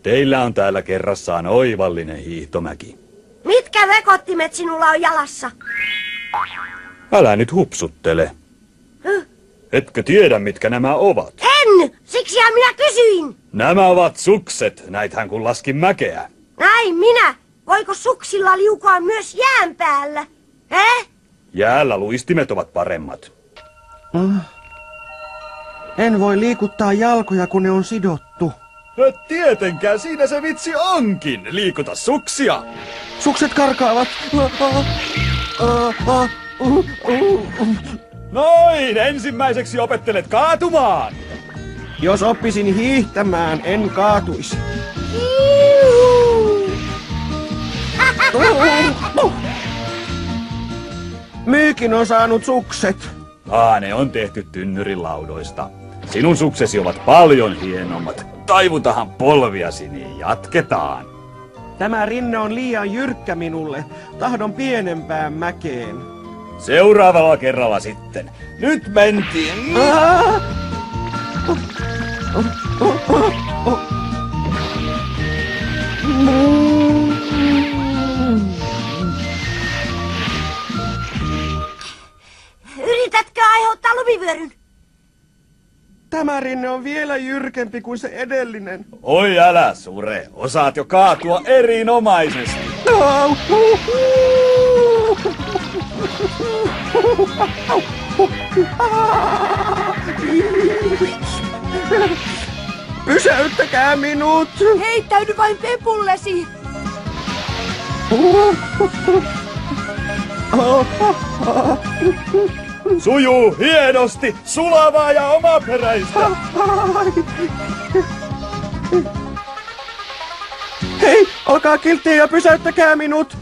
Teillä on täällä kerrassaan oivallinen hiihtomäki. Mitkä vekottimet sinulla on jalassa? Älä nyt hupsuttele. Etkö tiedä, mitkä nämä ovat? En! Siksihän minä kysyin! Nämä ovat sukset, näithän kun laskin mäkeä. Näin minä! Voiko suksilla liukua myös jään päällä? Jäällä luistimet ovat paremmat. En voi liikuttaa jalkoja, kun ne on sidottu. Tietenkään, siinä se vitsi onkin. Liikuta suksia. Sukset karkaavat. Noin, ensimmäiseksi opettelet kaatumaan. Jos oppisin hiihtämään, en kaatuisi. Myykin on saanut sukset. Ne on tehty tynnyrilaudoista. Sinun suksesi ovat paljon hienommat. Taivutahan polviasi, niin jatketaan. Tämä rinne on liian jyrkkä minulle. Tahdon pienempään mäkeen. Seuraavalla kerralla sitten. Nyt mentiin. Yritätkö aiheuttaa lumivyöryn? Tämä rinne on vielä jyrkempi kuin se edellinen. Oi älä sure, osaat jo kaatua erinomaisesti. Pysäyttäkää minut! Heittäydy vain pepullesi! Sujuu hienosti, sulavaa ja omaperäistä. Hei, olkaa kilttiä ja pysäyttäkää minut!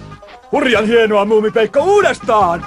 Hurjan hienoa, Muumipeikko, uudestaan!